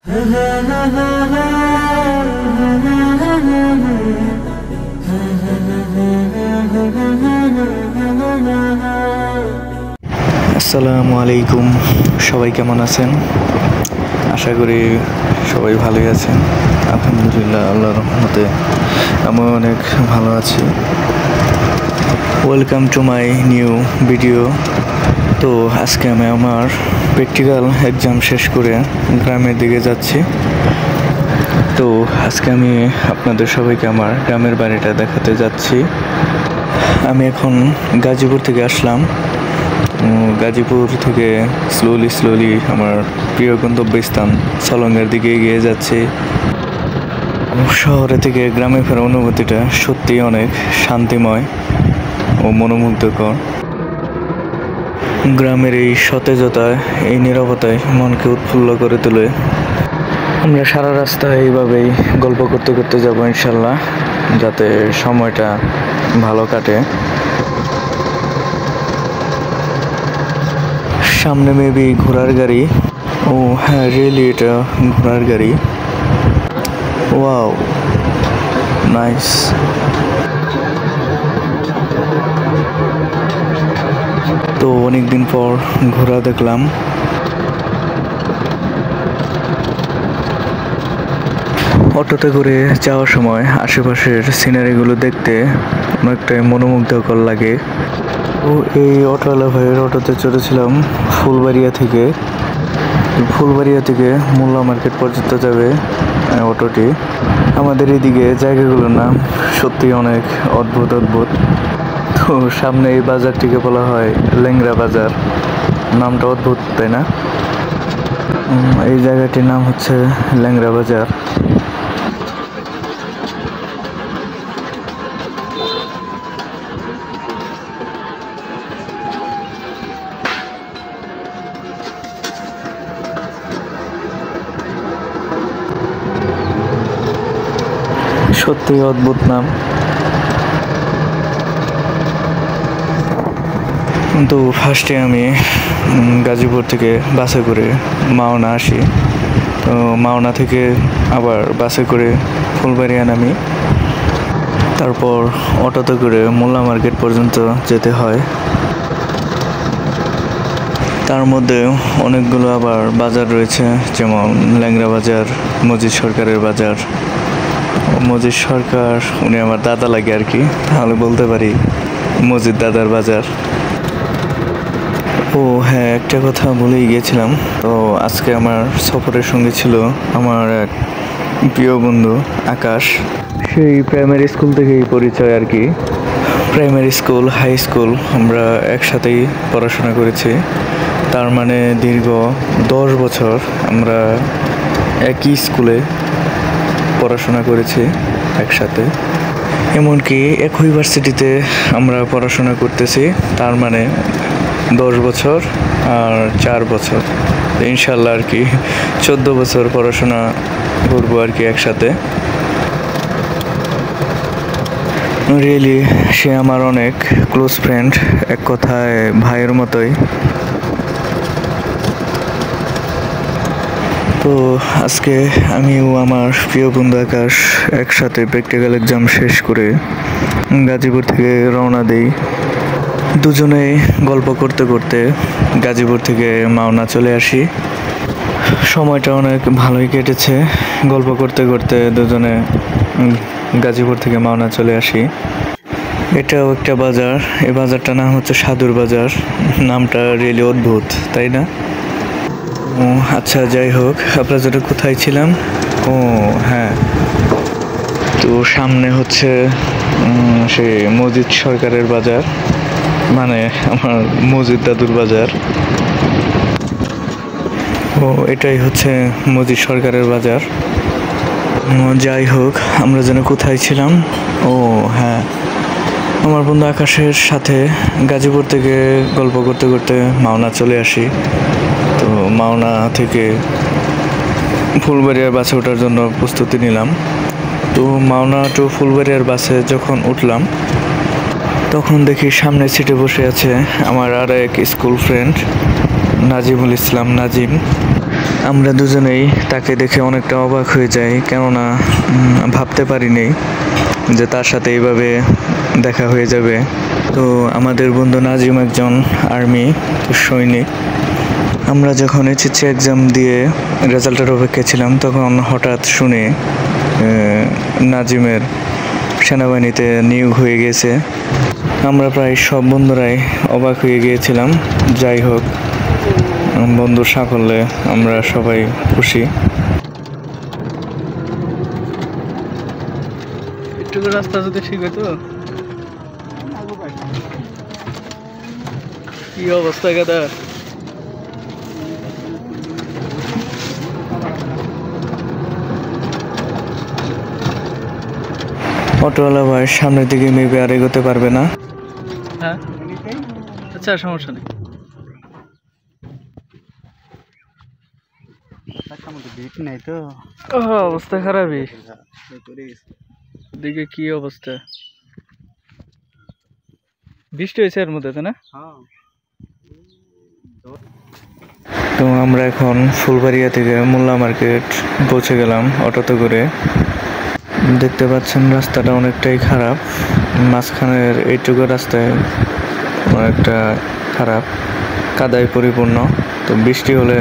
আসসালামু আলাইকুম, সবাই কেমন আছেন? আশা করি সবাই ভালোই আছেন। আলহামদুলিল্লাহ, আল্লাহর রহমতে আমি অনেক ভালো আছি। Welcome to my new video. তো আজকে আমি আমার প্র্যাকটিক্যাল এক্সাম শেষ করে গ্রামের দিকে যাচ্ছি। তো আজকে আমি আপনাদের সবাইকে আমার গ্রামের বাড়িটা দেখাতে যাচ্ছি। আমি এখন গাজীপুর থেকে আসলাম। গাজীপুর থেকে স্লোলি আমার প্রিয় গন্তব্যস্থান সলঙ্গের দিকে এগিয়ে যাচ্ছি। শহরে থেকে গ্রামে ফেরার অনুভূতিটা সত্যিই অনেক শান্তিময় ও মনোমুগ্ধকর। গ্রামের এই সতেজতায়, এই নীরবতায় মনকে উৎফুল্ল করে তোলে। আমরা সারা রাস্তা এইভাবেই গল্প করতে করতে যাবো ইনশাল্লাহ, যাতে সময়টা ভালো কাটে। সামনে মেবি ঘোড়ার গাড়ি। ও হ্যাঁ, রিয়েলি এটা ঘোড়ার গাড়ি। Wow, nice. তো অনেকদিন পর ঘোড়া দেখলাম। অটোতে করে যাওয়ার সময় আশেপাশের সিনারিগুলো দেখতে অনেকটাই মনোমুগ্ধকর লাগে। তো এই অটোওয়ালা ভাইয়ের অটোতে চড়েছিলাম ফুলবাড়িয়া থেকে মোল্লা মার্কেট পর্যন্ত যাবে অটোটি। আমাদের এদিকে জায়গাগুলোর নাম সত্যি অনেক অদ্ভুত। তো সামনে এই বাজারটিকে বলা হয় ল্যাংড়া বাজার। নামটা অদ্ভুত, তাই না? এই জায়গাটির নাম হচ্ছে ল্যাংড়া বাজার। সত্যি অদ্ভুত নাম। কিন্তু ফার্স্টে আমি গাজীপুর থেকে বাসে করে মাওনা আসি। তো মাওনা থেকে আবার বাসে করে ফুলবাড়িয়া নামি। তারপর অটোতে করে মোল্লা মার্কেট পর্যন্ত যেতে হয়। তার মধ্যে অনেকগুলো আবার বাজার রয়েছে, যেমন ল্যাংড়া বাজার, মজিদ সরকারের বাজার। মজিদ সরকার উনি আমার দাদা লাগে আর কি, তাহলে বলতে পারি মজিদ দাদার বাজার। ও হ্যাঁ, একটা কথা ভুলেই গিয়েছিলাম। তো আজকে আমার সফরের সঙ্গে ছিল আমার এক প্রিয় বন্ধু আকাশ। সেই প্রাইমারি স্কুল থেকেই পরিচয় আর কি। প্রাইমারি স্কুল, হাই স্কুল আমরা একসাথেই পড়াশোনা করেছি। তার মানে দীর্ঘ 10 বছর আমরা একই স্কুলে পড়াশোনা করেছি একসাথে। এমনকি এক ইউনিভার্সিটিতে আমরা পড়াশোনা করতেছি। তার মানে 10 বছর আর 4 বছর, ইনশাল্লাহ আর কি 14 বছর পড়াশোনা করবো আর কি একসাথে। রিয়েলি সে আমার অনেক ক্লোজ ফ্রেন্ড, এক কথায় ভাইয়ের মতোই। তো আজকে আমিও আমার প্রিয় বন্ধু আকাশ একসাথে প্র্যাকটিক্যাল এক্সাম শেষ করে গাজীপুর থেকে রওনা দিই। দুজনেই গল্প করতে করতে গাজীপুর থেকে মাওনা চলে আসি। সময়টা অনেক ভালোই কেটেছে, গল্প করতে করতে দুজনে গাজীপুর থেকে মাওনা চলে আসি। এটাও একটা বাজার। এই বাজারটার নাম হচ্ছে সাধুর বাজার। নামটা রিয়েলি অদ্ভুত, তাই না? ও আচ্ছা, যাই হোক, আপনারা যেটা কোথায় ছিলাম? ও হ্যাঁ, তো সামনে হচ্ছে সে মজিদ সরকারের বাজার, মানে আমার মজিদ দাদুর বাজার। ও এটাই হচ্ছে মজিদ সরকারের বাজার। যাই হোক, আমরা যেন কোথায় ছিলাম? ও হ্যাঁ, আমার বন্ধু আকাশের সাথে গাজীপুর থেকে গল্প করতে করতে মাওনা চলে আসি। তো মাওনা থেকে ফুলবাড়িয়ার বাসে ওঠার জন্য প্রস্তুতি নিলাম। তো মাওনা টু ফুলবাড়িয়ার বাসে যখন উঠলাম, তখন দেখি সামনের সিটে বসে আছে আমার আর এক স্কুল ফ্রেন্ড নাজিমুল ইসলাম নাজিম। আমরা দুজনেই তাকে দেখে অনেকটা অবাক হয়ে যাই, কেননা ভাবতে পারিনি যে তার সাথে এইভাবে দেখা হয়ে যাবে। তো আমাদের বন্ধু নাজিম একজন আর্মি সৈনিক। আমরা যখন এইচএসসি এক্সাম দিয়ে রেজাল্টের অপেক্ষায় ছিলাম, তখন হঠাৎ শুনে নাজিমের সেনাবাহিনীতে নিয়োগ হয়ে গেছে। আমরা প্রায় সব বন্ধুরাই অবাক হয়ে গিয়েছিলাম। যাই হোক, বন্ধুর সাফল্যে আমরা সবাই খুশি। একটু রাস্তা যদি ঠিক হতো। কি অবস্থা গাদা? অটোওয়ালা ভাই সামনের দিকে মেবি আর এগোতে পারবে না। হ্যাঁ, আচ্ছা, সমস্যা নেই। অবস্থা খারাপই। দিকে কি অবস্থা? বৃষ্টি হয়েছে এর মধ্যে, তাই না? তো আমরা এখন ফুলবাড়িয়া থেকে মোল্লা মার্কেট পৌঁছে গেলাম অটোতে করে। দেখতে পাচ্ছেন রাস্তাটা অনেকটাই খারাপ। মাঝখানের এইটুকু রাস্তায় অনেকটা খারাপ, কাদায় পরিপূর্ণ। তো বৃষ্টি হলে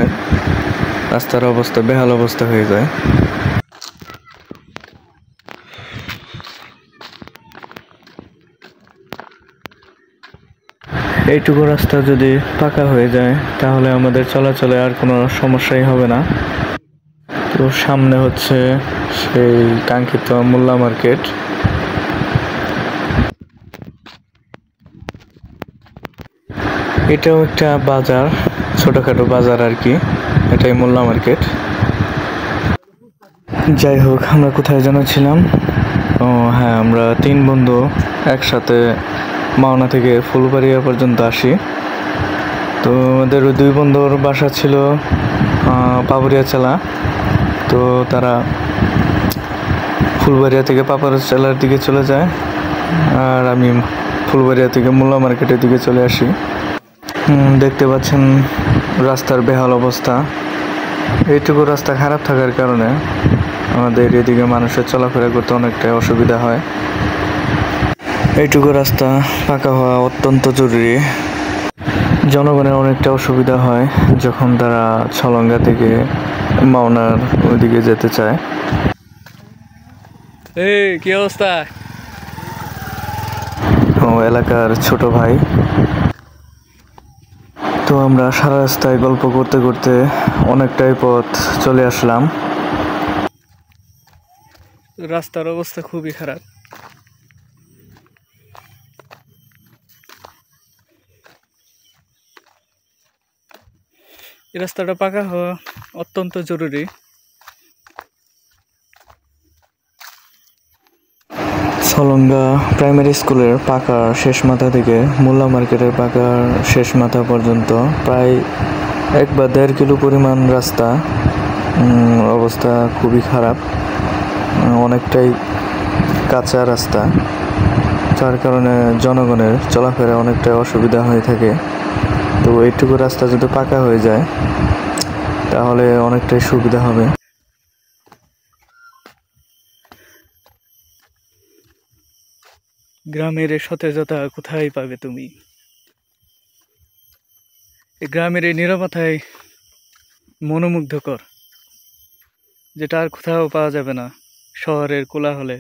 রাস্তার অবস্থা বেহাল অবস্থা হয়ে যায়। এইটুকু রাস্তা যদি পাকা হয়ে যায় তাহলে আমাদের চলাচলে আর কোনো সমস্যাই হবে না। তো সামনে হচ্ছে সেই কাঙ্ক্ষিত মোল্লা মার্কেট। এটাও একটা বাজার, ছোটখাটো বাজার আর কি। এটাই মোল্লা মার্কেট। যাই হোক, আমরা কোথায় যেন ছিলাম? ও হ্যাঁ, আমরা 3 বন্ধু একসাথে মাওনা থেকে ফুলবাড়িয়া পর্যন্ত আসি। তো আমাদের 2 বন্ধুর বাসা ছিল পাপুরিয়াচালা। তো তারা ফুলবাড়িয়া থেকে পাপুরিয়াচালার দিকে চলে যায়, আর আমি ফুলবাড়িয়া থেকে মোল্লা মার্কেটের দিকে চলে আসি। দেখতে পাচ্ছেন রাস্তার বেহাল অবস্থা। এইটুকু রাস্তা খারাপ থাকার কারণে আমাদের এদিকে মানুষের চলাফেরা করতে অনেকটাই অসুবিধা হয়। এইটুকু রাস্তা পাকা হওয়া অত্যন্ত জরুরি। জনগণের অনেকটা অসুবিধা হয় যখন তারা ছলঙ্গা থেকে মাওনার ওইদিকে যেতে চায়। এই কি অবস্থা? ও এলাকার ছোট ভাই। তো আমরা সারা রাস্তায় গল্প করতে করতে অনেকটাই পথ চলে আসলাম। রাস্তার অবস্থা খুবই খারাপ। এই রাস্তাটা পাকা হওয়া অত্যন্ত জরুরি। ছলঙ্গা প্রাইমারি স্কুলের পাকার শেষ মাথা থেকে মোল্লা মার্কেটের পাকার শেষ মাথা পর্যন্ত প্রায় 1 বা 1.5 কিলো পরিমাণ রাস্তা। অবস্থা খুবই খারাপ, অনেকটাই কাঁচা রাস্তা, যার কারণে জনগণের চলাফেরা অনেকটাই অসুবিধা হয়ে থাকে। তো এইটুকু রাস্তা যদি পাকা হয়ে যায় তাহলে অনেকটাই সুবিধা হবে। গ্রামের সতেজতা কোথায় পাবে তুমি? এই গ্রামের এই নীরবতায় মনোমুগ্ধকর, যেটা আর কোথাও পাওয়া যাবে না শহরের কোলাহলে।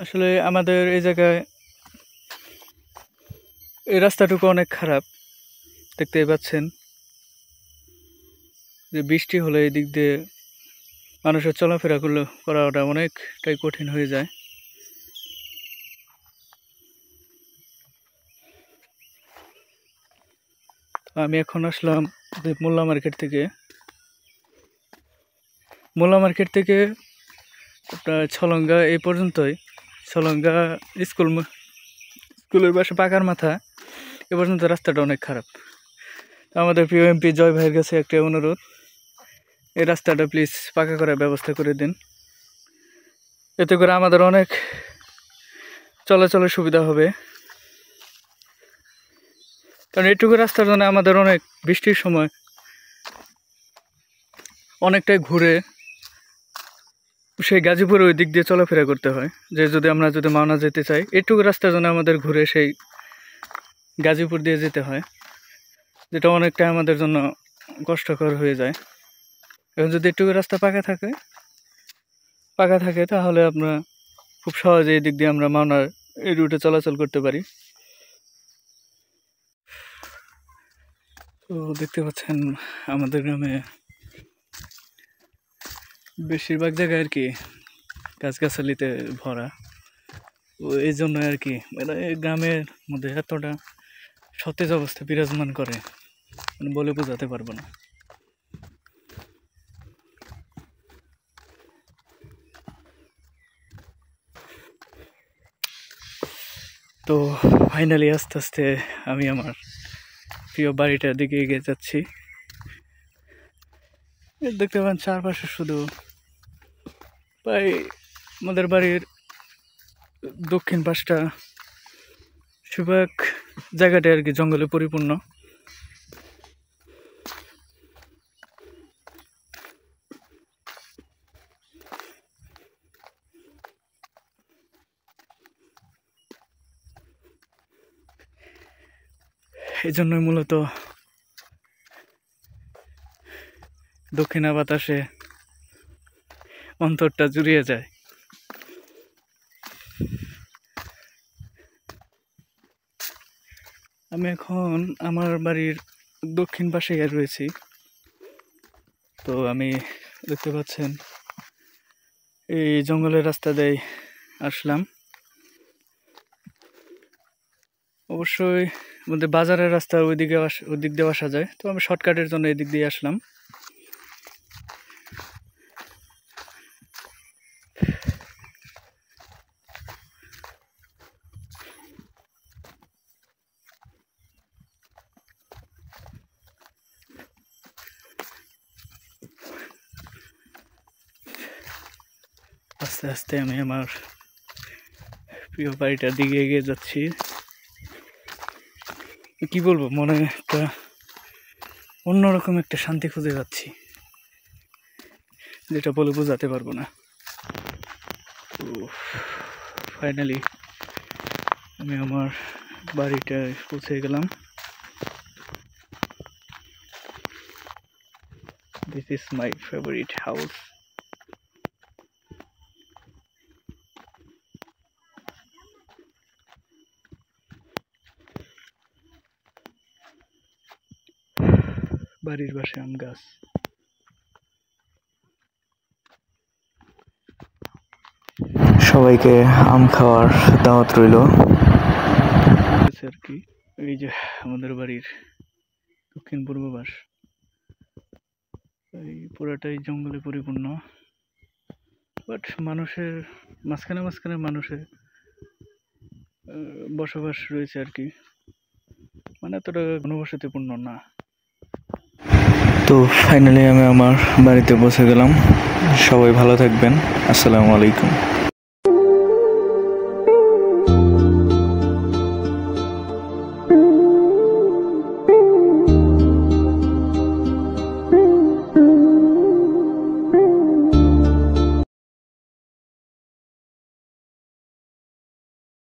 আসলে আমাদের এই জায়গায় এই রাস্তাটুকু অনেক খারাপ। দেখতেই পাচ্ছেন যে বৃষ্টি হলে এই দিক দিয়ে মানুষের চলাফেরা করাটা অনেকটাই কঠিন হয়ে যায়। আমি এখন আসলাম মোল্লা মার্কেট থেকে। মোল্লা মার্কেট থেকে ছলঙ্গা এই পর্যন্তই। ছলঙ্গা স্কুলের পাশে পাকার মাথা এ পর্যন্ত রাস্তাটা অনেক খারাপ। আমাদের প্রিয় এমপি জয় ভাইয়ের কাছে একটা অনুরোধ, এই রাস্তাটা প্লিজ পাকা করার ব্যবস্থা করে দিন। এতে করে আমাদের অনেক চলাচলের সুবিধা হবে। কারণ এইটুকু রাস্তার জন্য আমাদের অনেক বৃষ্টির সময় অনেকটাই ঘুরে সেই গাজীপুরে ওই দিক দিয়ে চলাফেরা করতে হয়। যে যদি আমরা মাওনা যেতে চাই, এইটুকু রাস্তার জন্য আমাদের ঘুরে সেই গাজীপুর দিয়ে যেতে হয়, যেটা অনেকটা আমাদের জন্য কষ্টকর হয়ে যায়। এবং যদি একটু রাস্তা পাকা থাকে তাহলে আমরা খুব সহজে এই দিক দিয়ে আমরা মাওনার এই রুটে চলাচল করতে পারি। তো দেখতে পাচ্ছেন আমাদের গ্রামে বেশিরভাগ জায়গায় আর কি গাছগাছালিতে ভরা। তো এই জন্য আর কি গ্রামের মধ্যে এতটা সতেজ অবস্থা বিরাজমান করে বলে বোঝাতে পারবো না। তো ফাইনালি আস্তে আস্তে আমি আমার প্রিয় বাড়িটার দিকে এগিয়ে যাচ্ছি। দেখতে পান চারপাশে শুধু প্রায় আমাদের বাড়ির দক্ষিণ পাশটা বেশিরভাগ জায়গাটা আর কি জঙ্গলে পরিপূর্ণ। এই জন্যই মূলত দক্ষিণা বাতাসে অন্তরটা জুড়িয়ে যায়। আমি এখন আমার বাড়ির দক্ষিণ পাশে রয়েছি। তো আমি দেখতে পাচ্ছেন এই জঙ্গলের রাস্তা দিয়ে আসলাম। অবশ্যই আমাদের বাজারের রাস্তা ওই দিক দিয়ে আসা যায়, তো আমি শর্টকাটের জন্য এই দিক দিয়ে আসলাম। আস্তে আস্তে আমি আমার প্রিয় বাড়িটার দিকে এগিয়ে যাচ্ছি। কি বলবো, মনে একটা অন্যরকম একটা শান্তি খুঁজে যাচ্ছি, যেটা বলে বোঝাতে পারবো না। তো ফাইনালি আমি আমার বাড়িটায় পৌঁছে গেলাম। This is my favorite house. বাড়ির পাশে আম গাছ। সবাইকে আম খাওয়ার দাওয়াত রইল আর কি। এই যে আমাদের বাড়ির দক্ষিণ পূর্ব পাশ, এই পুরাটাই জঙ্গলে পরিপূর্ণ, বাট মানুষের মাঝখানে মানুষের বসবাস রয়েছে আর কি, মানে এতটা ঘনবসতিপূর্ণ না। তো ফাইনালি আমি আমার বাড়িতে পৌঁছে গেলাম। সবাই ভালো থাকবেন। আসসালামু আলাইকুম।